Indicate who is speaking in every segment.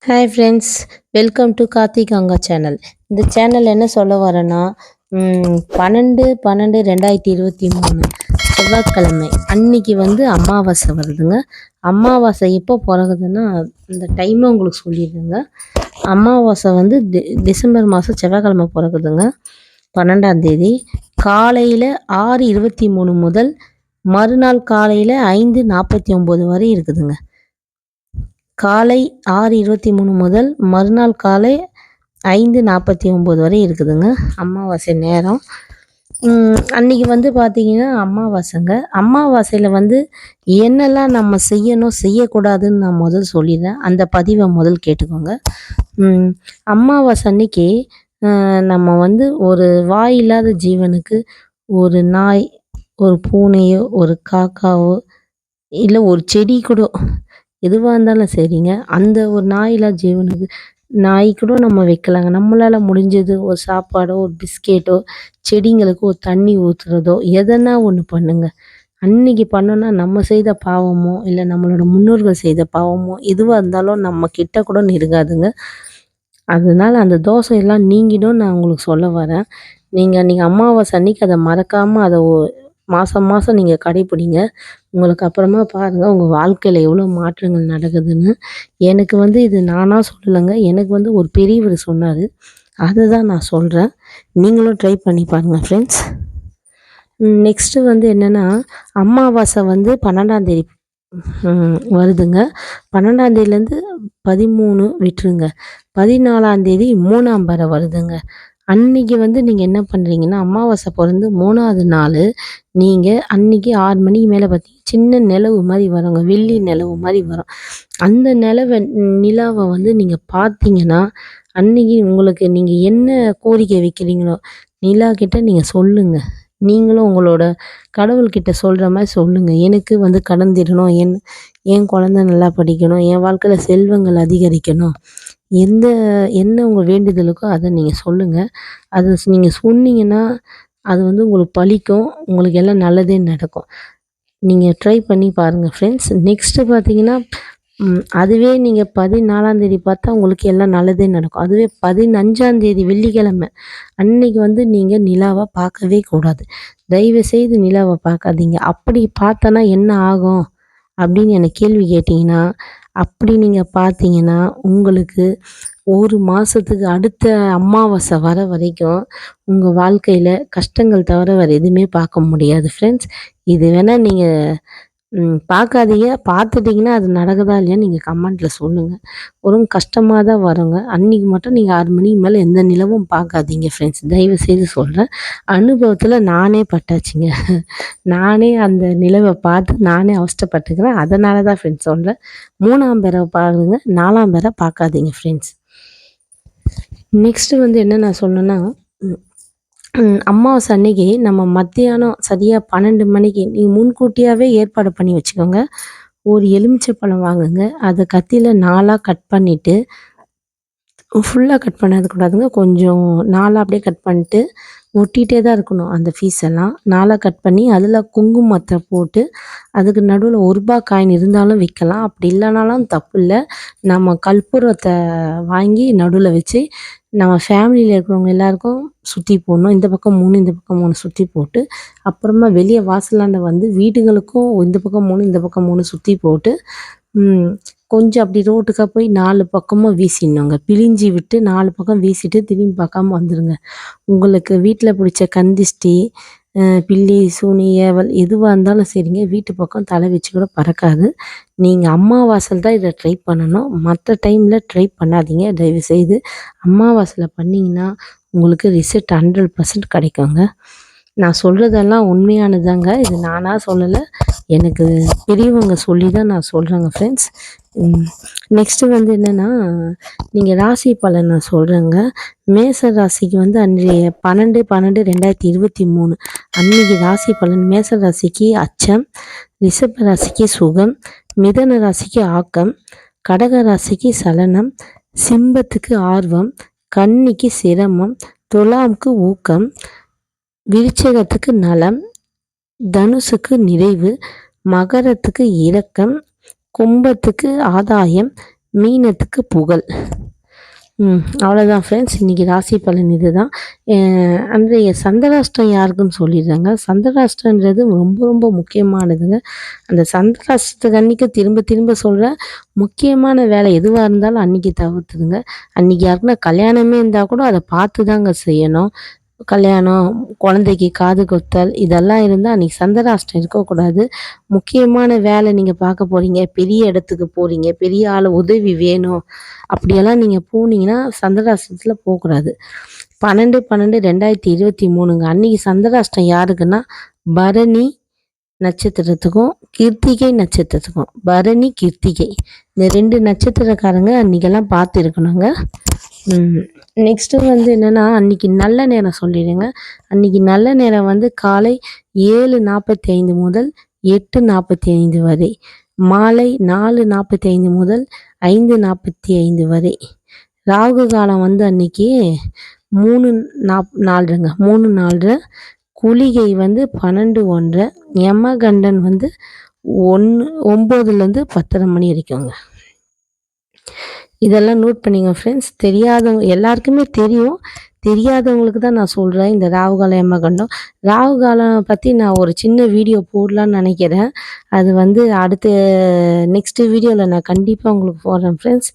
Speaker 1: Hi friends, welcome to Karthik Ganga channel. இந்த channel என்ன சொல்ல வரேன்னா 12/12/2023 செவ்வாய்க்கிழமை அன்னைக்கு அமாவாசை வருதுங்க. அமாவாசை எப்போ பிறகுதுன்னா இந்த டைமை உங்களுக்கு சொல்லிடுங்க. அமாவாசை டிசம்பர் மாதம் செவ்வாய்க்கிழமை பிறகுதுங்க. 12ஆம் தேதி காலையில் 6:23 முதல் மறுநாள் காலையில் 5:49 வரை இருக்குதுங்க. காலை 6:23 முதல் மறுநாள் காலை 5:49 வரை இருக்குதுங்க அமாவாசை நேரம். அன்றைக்கி பார்த்தீங்கன்னா அமாவாசைங்க. அமாவாசையில் என்னெல்லாம் நம்ம செய்யணும் செய்யக்கூடாதுன்னு நான் முதல் சொல்லிடுறேன். அந்த பதிவை முதல் கேட்டுக்கோங்க. அமாவாசை அன்னைக்கு நம்ம ஒரு வாய் இல்லாத ஜீவனுக்கு, ஒரு நாய், ஒரு பூனையோ, ஒரு காக்காவோ, இல்லை ஒரு செடி கூட, எதுவாக இருந்தாலும் சரிங்க, அந்த ஒரு நாயில்லா ஜீவனுக்கு நாய் கூட நம்ம வைக்கலாங்க. நம்மளால் முடிஞ்சது ஒரு சாப்பாடோ, ஒரு பிஸ்கெட்டோ, செடிங்களுக்கு ஒரு தண்ணி ஊற்றுறதோ, எதனா ஒன்று பண்ணுங்க. அன்னைக்கு பண்ணோன்னா நம்ம செய்த பாவமோ, இல்லை நம்மளோட முன்னோர்கள் செய்த பாவமோ, எதுவாக இருந்தாலும் நம்ம கிட்ட கூட நெருங்காதுங்க. அதனால அந்த தோசை எல்லாம் நீங்கிடும் நான் உங்களுக்கு சொல்ல வரேன். நீங்கள் அமாவாசை அன்னைக்கு அதை மறக்காமல் அதை மாதம் நீங்கள் கடைப்பிடிங்க. உங்களுக்கு அப்புறமா பாருங்கள் உங்கள் வாழ்க்கையில் எவ்வளோ மாற்றங்கள் நடக்குதுன்னு. எனக்கு இது நானாக சொல்லலைங்க. எனக்கு ஒரு பெரியவர் சொன்னார். அதை தான் நான் சொல்கிறேன். நீங்களும் ட்ரை பண்ணி பாருங்கள் ஃப்ரெண்ட்ஸ். நெக்ஸ்ட்டு என்னென்னா அமாவாசை 12ஆம் தேதி வருதுங்க. 12ஆம் தேதியிலேருந்து 13 விட்டுருங்க. 14ஆம் தேதி 3ஆம் பறை வருதுங்க. அன்றைக்கி நீங்கள் என்ன பண்ணுறீங்கன்னா, அமாவாசை பிறந்து 3ஆவது நாள் நீங்கள் அன்றைக்கி 6 மணிக்கு மேலே பார்த்தீங்கன்னா சின்ன நிலவு மாதிரி வருங்க. வெள்ளி நிலவு மாதிரி வரும். அந்த நிலாவை நீங்கள் பார்த்தீங்கன்னா, அன்றைக்கி உங்களுக்கு நீங்கள் என்ன கோரிக்கை வைக்கிறீங்களோ நிலா கிட்ட நீங்கள் சொல்லுங்கள். நீங்களும் உங்களோட கடவுள்கிட்ட சொல்கிற மாதிரி சொல்லுங்கள். எனக்கு கடந்திடணும், என் குழந்த நல்லா படிக்கணும், என் வாழ்க்கையில் செல்வங்கள் அதிகரிக்கணும், என்ன உங்கள் வேண்டுதலுக்கோ அதை நீங்கள் சொல்லுங்கள். அதை நீங்கள் சொன்னீங்கன்னா அது உங்களுக்கு பலிக்கும். உங்களுக்கு எல்லாம் நல்லதே நடக்கும். நீங்கள் ட்ரை பண்ணி பாருங்கள் ஃப்ரெண்ட்ஸ். நெக்ஸ்ட்டு பார்த்தீங்கன்னா அதுவே நீங்கள் 14ஆம் தேதி பார்த்தா உங்களுக்கு எல்லாம் நல்லதே நடக்கும். அதுவே 15ஆம் தேதி வெள்ளிக்கிழமை அன்னைக்கு நீங்கள் நிலாவை பார்க்கவே கூடாது. தயவுசெய்து நிலாவை பார்க்காதீங்க. அப்படி பார்த்தனா என்ன ஆகும் அப்படின்னு எனக்கு கேள்வி கேட்டிங்கன்னா, அப்படி நீங்கள் பார்த்தீங்கன்னா உங்களுக்கு ஒரு மாதத்துக்கு அடுத்த அமாவாசை வர வரைக்கும் உங்கள் வாழ்க்கையில் கஷ்டங்கள் தவிர வேறு எதுவுமே பார்க்க முடியாது ஃப்ரெண்ட்ஸ். இது வேணால் நீங்கள் பார்க்காதீங்க. பார்த்துட்டிங்கன்னா அது நடக்குதா இல்லையான்னு நீங்கள் கமெண்ட்டில் சொல்லுங்கள். ஒரு கஷ்டமாக தான் வருங்க. அன்றைக்கி மட்டும் நீங்கள் 6 மணிக்கு மேலே எந்த நிலவும் பார்க்காதீங்க ஃப்ரெண்ட்ஸ். தயவுசெய்து சொல்கிறேன். அனுபவத்தில் நானே பட்டாச்சுங்க. நானே அந்த நிலவை பார்த்து நானே அவஸ்தைப்பட்டுக்கிறேன். அதனால தான் ஃப்ரெண்ட்ஸ் சொல்கிறேன். 3ஆம் பறை பாருங்க, 4ஆம் பறை பார்க்காதீங்க ஃப்ரெண்ட்ஸ். நெக்ஸ்ட்டு என்ன நான் சொன்னேன்னா, அமாவாசை அன்னைக்கு நம்ம மத்தியானம் சரியாக 12 மணிக்கு நீங்கள் முன்கூட்டியாகவே ஏற்பாடு பண்ணி வச்சுக்கோங்க. ஒரு எலுமிச்சைப்பழம் வாங்குங்க. அதை கத்தியில் 4ஆக கட் பண்ணிவிட்டு, ஃபுல்லாக கட் பண்ணக்கூடாதுங்க, கொஞ்சம் 4ஆக அப்படியே கட் பண்ணிட்டு ஒட்டிகிட்டே தான் இருக்கணும். அந்த ஃபீஸ் எல்லாம் 4ஆக கட் பண்ணி அதில் குங்குமத்தை போட்டு அதுக்கு நடுவில் ₹1 காயின் இருந்தாலும் வைக்கலாம். அப்படி இல்லைனாலும் தப்பு இல்லை. நம்ம கற்பூரத்தை வாங்கி நடுவில் வச்சு நம்ம ஃபேமிலியில் இருக்கிறவங்க எல்லாருக்கும் சுற்றி போடணும். இந்த பக்கம் 3 இந்த பக்கம் 3 சுற்றி போட்டு, அப்புறமா வெளியே வாசலாண்ட வீடுகளுக்கும் இந்த பக்கம் 3 இந்த பக்கம் 3 சுற்றி போட்டு கொஞ்சம் அப்படி ரோட்டுக்காக போய் 4 பக்கமும் வீசிடணுங்க. பிழிஞ்சி விட்டு 4 பக்கம் வீசிட்டு திரும்பி பார்க்காம வந்துடுங்க. உங்களுக்கு வீட்டில் பிடிச்ச கந்திஷ்டி, பில்லி, சூனி, ஏவல் எதுவாக இருந்தாலும் சரிங்க, வீட்டு பக்கம் தலை வச்சு கூட பறக்காது. நீங்கள் அமாவாசையில் தான் இதை ட்ரை பண்ணணும். மற்ற டைமில் ட்ரை பண்ணாதீங்க தயவுசெய்து. அமாவாசையில் பண்ணிங்கன்னா உங்களுக்கு ரிசல்ட் 100% கிடைக்குங்க. நான் சொல்கிறதெல்லாம் உண்மையானதாங்க. இது நானாக சொல்லலை, எனக்கு பெரியவங்க சொல்லி தான் நான் சொல்கிறேங்க ஃப்ரெண்ட்ஸ். நெக்ஸ்ட்டு என்னென்னா, நீங்கள் ராசி பலன் நான் சொல்கிறேங்க. மேச ராசிக்கு அன்றைய 12/12/2023 அன்றைக்கி ராசி பலன். மேச ராசிக்கு அச்சம், ரிஷப ராசிக்கு சுகம், மிதன ராசிக்கு ஆக்கம், கடக ராசிக்கு சலனம், சிம்பத்துக்கு ஆர்வம், கன்னிக்கு சிரமம், துலாமுக்கு ஊக்கம், விருச்சிகத்துக்கு நலம், தனுசுக்கு நிறைவு, மகரத்துக்கு இரக்கம், கும்பத்துக்கு ஆதாயம், மீனத்துக்கு புகழ். அவ்வளோதான் ஃப்ரெண்ட்ஸ். இன்றைக்கி ராசி பலன் இதுதான். அன்றைய சந்திராஷ்டம் யாருக்குன்னு சொல்லிடுறாங்க. சந்திராஷ்டன்றது ரொம்ப ரொம்ப முக்கியமானதுங்க. அந்த சந்திராஷ்டத்துக்கு அன்றைக்கி திரும்ப திரும்ப சொல்கிறேன், முக்கியமான வேலை எதுவாக இருந்தாலும் அன்றைக்கி தவிர்த்துடுங்க. அன்றைக்கி யாருக்குன்னா கல்யாணமே இருந்தால் கூட அதை பார்த்து தாங்க செய்யணும். கல்யாணம், குழந்தைக்கு காது குத்தல் இதெல்லாம் இருந்தால் அன்றைக்கி சந்திராஷ்டம் இருக்கக்கூடாது. முக்கியமான வேலை நீங்கள் பார்க்க போகிறீங்க, பெரிய இடத்துக்கு போகிறீங்க, பெரிய ஆள் உதவி வேணும், அப்படியெல்லாம் நீங்கள் போனீங்கன்னா சந்திராஷ்டத்தில் போகக்கூடாது. 12/12/2023ங்க. அன்றைக்கி சந்திராஷ்டம் யாருக்குன்னா பரணி நட்சத்திரத்துக்கும் கிருத்திகை நட்சத்திரத்துக்கும். பரணி, கிருத்திகை இந்த 2 நட்சத்திரக்காரங்க அன்றைக்கெல்லாம் பார்த்து இருக்கணுங்க. நெக்ஸ்ட்டு வந்து என்னென்னா, அன்றைக்கி நல்ல நேரம் சொல்லிடுங்க. அன்றைக்கி நல்ல நேரம் வந்து காலை 7:45 முதல் 8:45 வரை, மாலை 4:45 முதல் 5:45 வரை. ராகு காலம் வந்து அன்றைக்கி 3:04ங்க, 3:04. குளிகை வந்து 12:01. யமகண்டன் வந்து 9லேருந்து 10:30 மணி வரைக்குங்க. இதெல்லாம் நோட் பண்ணிங்க ஃப்ரெண்ட்ஸ். தெரியாதவங்க எல்லாருக்குமே தெரியும், தெரியாதவங்களுக்கு தான் நான் சொல்கிறேன் இந்த ராகு காலம் யமகண்டம். ராகு காலம் பற்றி நான் ஒரு சின்ன வீடியோ போடலான்னு நினைக்கிறேன். அது வந்து அடுத்த நெக்ஸ்ட்டு வீடியோவில் நான் கண்டிப்பாக உங்களுக்கு போடுறேன் ஃப்ரெண்ட்ஸ்.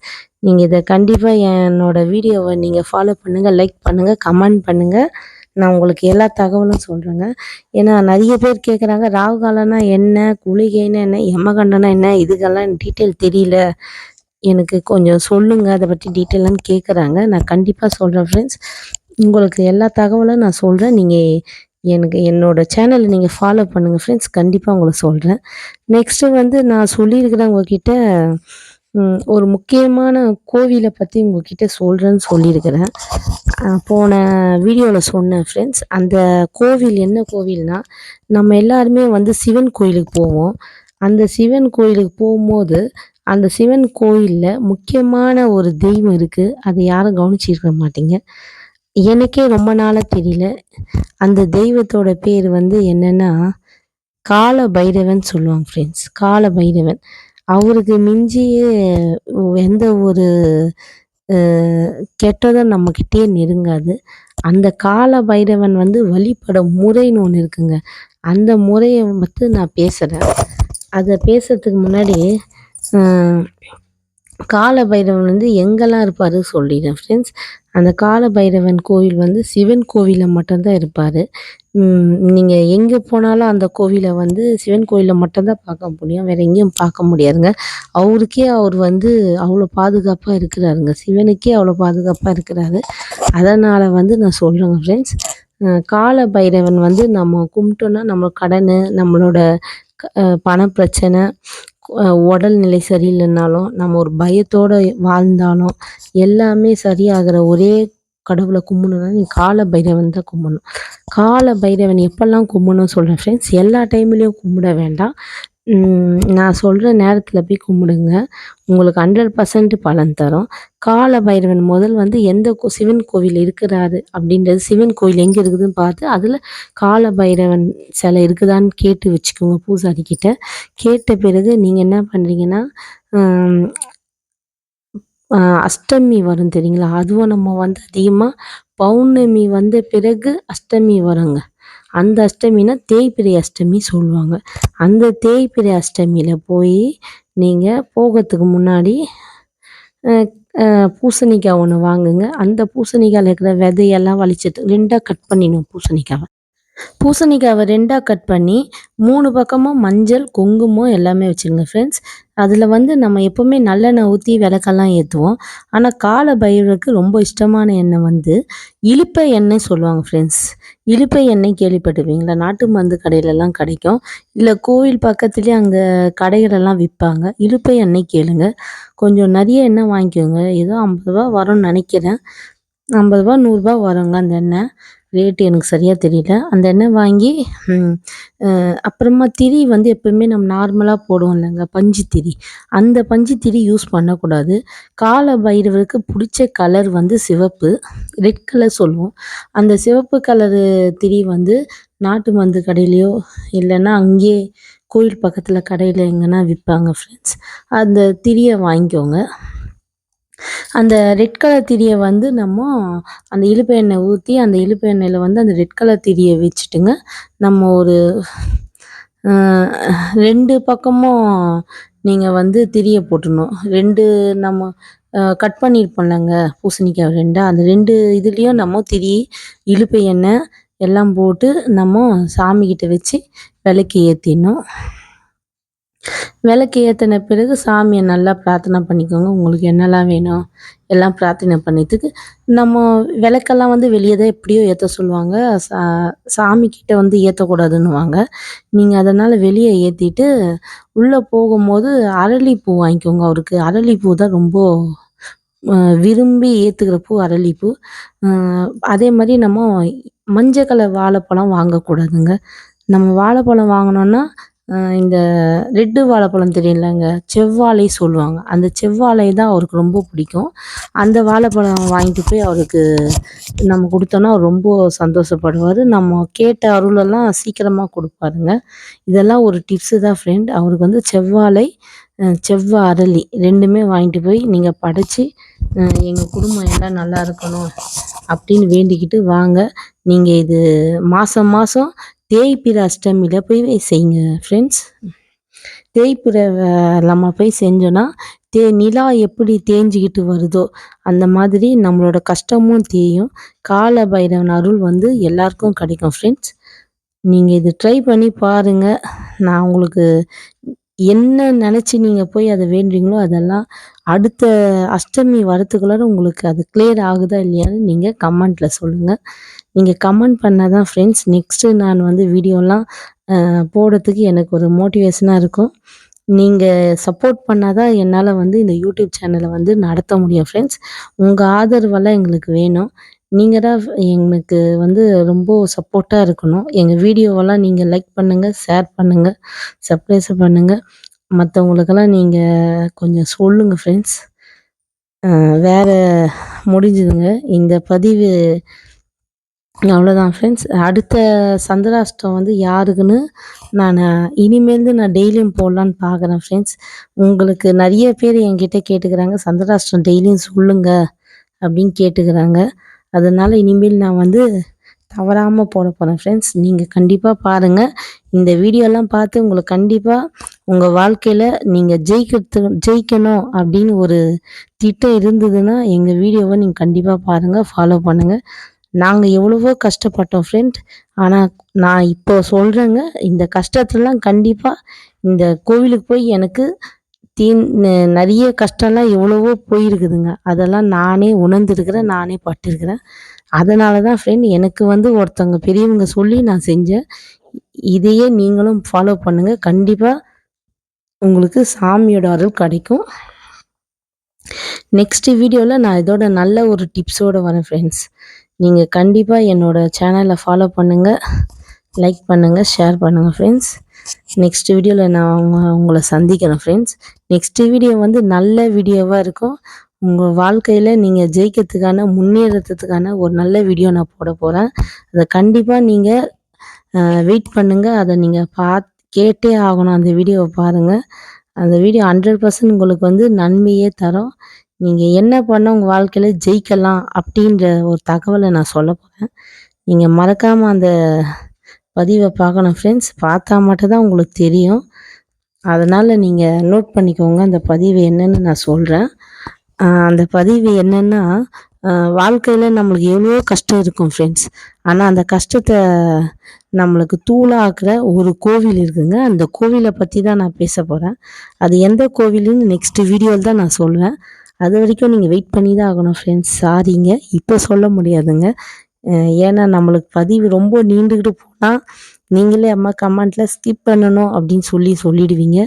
Speaker 1: நீங்கள் இதை கண்டிப்பாக என்னோடய வீடியோவை நீங்கள் ஃபாலோ பண்ணுங்கள், லைக் பண்ணுங்கள், கமெண்ட் பண்ணுங்கள். நான் உங்களுக்கு எல்லா தகவலும் சொல்கிறேங்க. ஏன்னா நிறைய பேர் கேட்குறாங்க, ராகு காலம்னா என்ன, குளிகைன்னா என்ன, யமகண்டம்னா என்ன, இதுக்கெல்லாம் டீட்டெயில் தெரியல, எனக்கு கொஞ்சம் சொல்லுங்கள் அதை பற்றி டீட்டெயிலான்னு கேட்குறாங்க. நான் கண்டிப்பாக சொல்கிறேன் ஃப்ரெண்ட்ஸ். உங்களுக்கு எல்லா தகவலும் நான் சொல்கிறேன். நீங்கள் எனக்கு என்னோடய சேனலை நீங்கள் ஃபாலோ பண்ணுங்கள் ஃப்ரெண்ட்ஸ். கண்டிப்பாக உங்களுக்கு சொல்கிறேன். நெக்ஸ்ட்டு வந்து நான் சொல்லியிருக்கிறேன் உங்கள்கிட்ட, ஒரு முக்கியமான கோவிலை பற்றி உங்கள்கிட்ட சொல்கிறேன்னு சொல்லியிருக்கிறேன். போன வீடியோவில் சொன்னேன் ஃப்ரெண்ட்ஸ். அந்த கோவில் என்ன கோவில்னால், நம்ம எல்லாருமே வந்து சிவன் கோயிலுக்கு போவோம். அந்த சிவன் கோயிலுக்கு போகும்போது அந்த சிவன் கோயிலில் முக்கியமான ஒரு தெய்வம் இருக்குது. அதை யாரும் கவனிச்சிருக்க மாட்டீங்க. எனக்கே ரொம்ப நாளாக தெரியல. அந்த தெய்வத்தோட பேர் வந்து என்னென்னா கால பைரவன் சொல்லுவாங்க ஃப்ரெண்ட்ஸ். கால பைரவன். அவருக்கு மிஞ்சியே எந்த ஒரு கெட்டதும் நம்மக்கிட்டேயே நெருங்காது. அந்த கால பைரவன் வந்து வழிபடும் முறைன்னு ஒன்று இருக்குங்க. அந்த முறையை பற்றி நான் பேசுகிறேன். அதை பேசுகிறதுக்கு முன்னாடி கால பைரவன் வந்து எங்கெல்லாம் இருப்பார் சொல்லிடுறேன் ஃப்ரெண்ட்ஸ். அந்த கால பைரவன் கோவில் வந்து சிவன் கோவிலில் மட்டும்தான் இருப்பார். நீங்கள் எங்கே போனாலும் அந்த கோவிலை வந்து சிவன் கோவிலில் மட்டும்தான் பார்க்க முடியும், வேறு எங்கேயும் பார்க்க முடியாதுங்க. அவருக்கே அவர் வந்து அவ்வளோ பாதுகாப்பாக இருக்கிறாருங்க. சிவனுக்கே அவ்வளோ பாதுகாப்பாக இருக்கிறாரு. அதனால் வந்து நான் சொல்கிறேங்க ஃப்ரெண்ட்ஸ். கால பைரவன் வந்து நம்ம கும்பிட்டோன்னா நம்ம கடன், நம்மளோட பணப்பிரச்சனை, உடல்நிலை சரியில்லைன்னாலும், நம்ம ஒரு பயத்தோடு வாழ்ந்தாலும் எல்லாமே சரியாகிற ஒரே கடவுளை கும்பிடணுன்னா நீங்கள் கால பைரவன் தான் கும்பிடணும். கால பைரவன் எப்போல்லாம் கும்பிடணும்னு சொல்கிறேன் ஃப்ரெண்ட்ஸ். எல்லா டைம்லேயும் கும்பிட வேண்டாம். நான் சொல்கிற நேரத்தில் போய் கும்பிடுங்க. உங்களுக்கு 100% பலன் தரும். கால பைரவன் முதல் வந்து எந்த சிவன் கோவில் இருக்கிறாரு அப்படின்றது, சிவன் கோவில் எங்கே இருக்குதுன்னு பார்த்து அதில் கால பைரவன் சிலை இருக்குதான்னு கேட்டு வச்சுக்கோங்க பூசாரிக்கிட்ட. கேட்ட பிறகு நீங்கள் என்ன பண்ணுறீங்கன்னா, அஷ்டமி வரும் தெரியுங்களா, அதுவும் நம்ம வந்து அதிகமாக பௌர்ணமி வந்த பிறகு அஷ்டமி வருங்க. அந்த அஷ்டமினா தேய்பிறை அஷ்டமி சொல்லுவாங்க. அந்த தேய்பிறை அஷ்டமியில் போய் நீங்கள் போகிறதுக்கு முன்னாடி பூசணிக்காய் ஒன்று வாங்குங்க. அந்த பூசணிக்காயில் இருக்கிற விதையெல்லாம் வலிச்சிட்டு 2ஆக கட் பண்ணிடணும். பூசணிக்காவை 2ஆக கட் பண்ணி 3 பக்கமும் மஞ்சள், குங்குமம் எல்லாமே வச்சுருங்க ஃப்ரெண்ட்ஸ். அதில் வந்து நம்ம எப்போவுமே நல்லெண்ணெய் ஊற்றி விளக்கெல்லாம் ஏற்றுவோம். ஆனால் கால பைரவருக்கு ரொம்ப இஷ்டமான எண்ணெய் வந்து இலுப்பை எண்ணெய் சொல்லுவாங்க ஃப்ரெண்ட்ஸ். இலுப்பை எண்ணெய் கேள்விப்பட்டிருப்பீங்களா? நாட்டு மருந்து கடையிலலாம் கிடைக்கும். இல்லை கோவில் பக்கத்துலேயே அங்கே கடைகளெல்லாம் விற்பாங்க. இலுப்பை எண்ணெய் கேளுங்க. கொஞ்சம் நிறைய எண்ணெய் வாங்கிக்கோங்க. ஏதோ 50 ரூபா வரும்னு நினைக்கிறேன். 50 ரூபா 100 ரூபா வருங்க அந்த எண்ணெய். ரேட்டு எனக்கு சரியாக தெரியல. அந்த எண்ணெய் வாங்கி அப்புறமா திரி வந்து எப்போயுமே நம்ம நார்மலாக போடுவோம் இல்லைங்க, பஞ்சு திரி. அந்த பஞ்சு திரி யூஸ் பண்ணக்கூடாது. கால பைரவருக்கு பிடிச்ச கலர் வந்து சிவப்பு, ரெட் கலர் சொல்லுவோம். அந்த சிவப்பு கலரு திரி வந்து நாட்டு மருந்து கடையிலையோ இல்லைன்னா அங்கேயே கோயில் பக்கத்தில் கடையில் எங்கன்னா விற்பாங்க ஃப்ரெண்ட்ஸ். அந்த திரியை வாங்கிக்கோங்க. அந்த ரெட் கலர் திரியை வந்து நம்ம அந்த இலுப்பை எண்ணெய் ஊற்றி அந்த இலுப்பை எண்ணெயில் வந்து அந்த ரெட் கலர் திரியை வச்சுட்டுங்க நம்ம ஒரு 2 பக்கமும் நீங்கள் வந்து திரியை போட்டுடணும். 2 நம்ம கட் பண்ணியிருப்போம்லங்க பூசணிக்காய் 2 அந்த 2 இதுலேயும் நம்ம திரி இலுப்பை எண்ணெய் எல்லாம் போட்டு நம்ம சாமிக்கிட்ட வச்சு விளக்கு ஏற்றிடணும். விளக்கு ஏற்றின பிறகு சாமியை நல்லா பிரார்த்தனை பண்ணிக்கோங்க. உங்களுக்கு என்னெல்லாம் வேணும் எல்லாம் பிரார்த்தனை பண்ணிட்டுக்கு நம்ம விளக்கெல்லாம் வந்து வெளியே தான் எப்படியோ ஏற்ற சொல்லுவாங்க. சாமிக்கிட்ட வந்து ஏற்றக்கூடாதுன்னுவாங்க. நீங்கள் அதனால் வெளியே ஏற்றிட்டு உள்ளே போகும்போது அரளிப்பூ வாங்கிக்கோங்க. அவருக்கு அரளிப்பூ தான் ரொம்ப விரும்பி ஏற்றுக்கிற பூ அரளிப்பூ. அதே மாதிரி நம்ம மஞ்சள் கலர் வாழைப்பழம் வாங்கக்கூடாதுங்க. நம்ம வாழைப்பழம் வாங்கினோன்னா இந்த ரெட்டு வாழைப்பழம் தெரியலங்க, செவ்வாழை சொல்லுவாங்க. அந்த செவ்வாழை தான் அவருக்கு ரொம்ப பிடிக்கும். அந்த வாழைப்பழம் வாங்கிட்டு போய் அவருக்கு நம்ம கொடுத்தோன்னா அவர் ரொம்ப சந்தோஷப்படுவார். நம்ம கேட்ட அருளெல்லாம் சீக்கிரமாக கொடுப்பாருங்க. இதெல்லாம் ஒரு டிப்ஸு தான் ஃப்ரெண்ட். அவருக்கு வந்து செவ்வாழை அரளி 2மே வாங்கிட்டு போய் நீங்கள் படைச்சி எங்கள் குடும்பம் எல்லாம் நல்லா இருக்கணும் அப்படின்னு வேண்டிக்கிட்டு வாங்க. நீங்கள் இது மாதம் தேய்பிறை அஷ்டமியில் போய் செய்யுங்க ஃப்ரெண்ட்ஸ். தேய்பிறை நம்ம போய் செஞ்சோன்னா நிலா எப்படி தேஞ்சிக்கிட்டு வருதோ அந்த மாதிரி நம்மளோட கஷ்டமும் தேயும். கால பைரவன் அருள் வந்து எல்லாருக்கும் கிடைக்கும் ஃப்ரெண்ட்ஸ். நீங்கள் இது ட்ரை பண்ணி பாருங்கள். நான் உங்களுக்கு என்ன நினச்சி நீங்கள் போய் அதை வேண்டுறீங்களோ அதெல்லாம் அடுத்த அஷ்டமி வரத்துக்குள்ளார உங்களுக்கு அது கிளியர் ஆகுதா இல்லையான்னு நீங்கள் கமெண்ட்டில் சொல்லுங்கள். நீங்கள் கமெண்ட் பண்ணால் தான் ஃப்ரெண்ட்ஸ் நெக்ஸ்ட்டு நான் வந்து வீடியோலாம் போடுறதுக்கு எனக்கு ஒரு மோட்டிவேஷனாக இருக்கும். நீங்கள் சப்போர்ட் பண்ணால் தான் என்னால் வந்து இந்த யூடியூப் சேனலை வந்து நடத்த முடியும் ஃப்ரெண்ட்ஸ். உங்கள் ஆதரவெல்லாம் எங்களுக்கு வேணும். நீங்கள் தான் எனக்கு வந்து ரொம்ப சப்போர்ட்டாக இருக்கணும். எங்கள் வீடியோவெல்லாம் நீங்கள் லைக் பண்ணுங்கள், ஷேர் பண்ணுங்கள், சப்ஸ்கிரைப் பண்ணுங்கள். மற்றவங்களுக்கெல்லாம் நீங்கள் கொஞ்சம் சொல்லுங்கள் ஃப்ரெண்ட்ஸ். வேறு முடிஞ்சுதுங்க இந்த பதிவு. அவ்வளோதான் ஃப்ரெண்ட்ஸ். அடுத்த சந்திராஷ்டம் வந்து யாருக்குன்னு நான் இனிமேல்ந்து நான் டெய்லியும் போடலான்னு பார்க்குறேன் ஃப்ரெண்ட்ஸ். உங்களுக்கு நிறைய பேர் என்கிட்ட கேட்டுக்கிறாங்க சந்திராஷ்டம் டெய்லியும் சொல்லுங்க அப்படின்னு கேட்டுக்கிறாங்க. அதனால் இனிமேல் நான் வந்து தவறாமல் போட போகிறேன் ஃப்ரெண்ட்ஸ். நீங்கள் கண்டிப்பாக பாருங்கள். இந்த வீடியோலாம் பார்த்து உங்களுக்கு கண்டிப்பாக உங்கள் வாழ்க்கையில் நீங்கள் ஜெயிக்கணும் அப்படின்னு ஒரு திட்டம் இருந்ததுன்னா எங்கள் வீடியோவை நீங்கள் கண்டிப்பாக பாருங்கள், ஃபாலோ பண்ணுங்கள். நாங்கள் எவ்வளவோ கஷ்டப்பட்டோம் ஃப்ரெண்ட். ஆனால் நான் இப்போ சொல்கிறேங்க, இந்த கஷ்டத்துலலாம் கண்டிப்பாக இந்த கோவிலுக்கு போய் எனக்கு நிறைய கஷ்டம்லாம் எவ்வளவோ போயிருக்குதுங்க. அதெல்லாம் நானே உணர்ந்துருக்கிறேன், நானே பட்டிருக்கிறேன். அதனால தான் ஃப்ரெண்ட் எனக்கு வந்து ஒருத்தவங்க பெரியவங்க சொல்லி நான் செஞ்சேன். இதையே நீங்களும் ஃபாலோ பண்ணுங்கள். கண்டிப்பாக உங்களுக்கு சாமியோட அருள் கிடைக்கும். நெக்ஸ்ட் வீடியோவில் நான் இதோட நல்ல ஒரு டிப்ஸோடு வரேன் ஃப்ரெண்ட்ஸ். நீங்கள் கண்டிப்பாக என்னோடய சேனலை ஃபாலோ பண்ணுங்கள், லைக் பண்ணுங்கள், ஷேர் பண்ணுங்கள் ஃப்ரெண்ட்ஸ். நெக்ஸ்ட் வீடியோவில் நான் உங்களை சந்திக்கிறேன் ஃப்ரெண்ட்ஸ். நெக்ஸ்ட் வீடியோ வந்து நல்ல வீடியோவாக இருக்கும். உங்கள் வாழ்க்கையில் நீங்கள் ஜெயிக்கிறதுக்கான முன்னேறத்துக்கான ஒரு நல்ல வீடியோ நான் போட போகிறேன். அதை கண்டிப்பாக நீங்கள் வெயிட் பண்ணுங்கள். அதை நீங்கள் கேட்டே ஆகணும். அந்த வீடியோவை பாருங்கள். அந்த வீடியோ 100% உங்களுக்கு வந்து நன்மையே தரும். நீங்கள் என்ன பண்ணால் உங்கள் வாழ்க்கையில் ஜெயிக்கலாம் அப்படின்ற ஒரு தகவலை நான் சொல்ல போகிறேன். நீங்கள் மறக்காமல் அந்த பதிவை பார்க்கணும் ஃப்ரெண்ட்ஸ். பார்த்தா மட்டும்தான் உங்களுக்கு தெரியும். அதனால் நீங்கள் நோட் பண்ணிக்கோங்க அந்த பதிவு என்னன்னு நான் சொல்கிறேன். அந்த பதிவு என்னென்னா, வாழ்க்கையில் நம்மளுக்கு எவ்வளோ கஷ்டம் இருக்கும் ஃப்ரெண்ட்ஸ். ஆனால் அந்த கஷ்டத்தை நம்மளுக்கு தூளாக்குற ஒரு கோவில் இருக்குங்க. அந்த கோவிலை பற்றி தான் நான் பேச போகிறேன். அது எந்த கோவிலுன்னு நெக்ஸ்ட் வீடியோவில் தான் நான் சொல்வேன். அது வரைக்கும் நீங்கள் வெயிட் பண்ணி தான் ஆகணும் ஃப்ரெண்ட்ஸ். சாரிங்க, இப்போ சொல்ல முடியாதுங்க. ஏன்னா நம்மளுக்கு பதிவு ரொம்ப நீண்டுக்கிட்டு போனால் நீங்களே அம்மா கமெண்ட்டில் ஸ்கிப் பண்ணணும் அப்படின்னு சொல்லிடுவீங்க.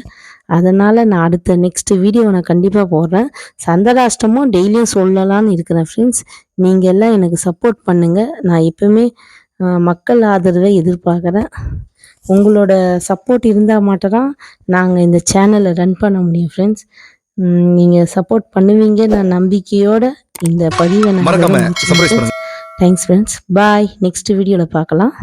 Speaker 1: அதனால் நான் அடுத்த நெக்ஸ்ட் வீடியோ நான் கண்டிப்பாக போடுறேன். சந்திராஷ்டமும் டெய்லியும் சொல்லலான்னு இருக்கிறேன் ஃப்ரெண்ட்ஸ். நீங்கள் எல்லாம் எனக்கு சப்போர்ட் பண்ணுங்கள். நான் எப்பவுமே மக்கள் ஆதரவை எதிர்பார்க்குறேன். உங்களோட சப்போர்ட் இருந்தால் மட்டும்தான் நாங்கள் இந்த சேனலை ரன் பண்ண முடியும் ஃப்ரெண்ட்ஸ். நீங்கள் சப்போர்ட் பண்ணுவீங்க நான் நம்பிக்கையோட இந்த பதிவை நான் தேங்க்ஸ் ஃப்ரெண்ட்ஸ். பாய். நெக்ஸ்ட் வீடியோவில் பார்க்கலாம்.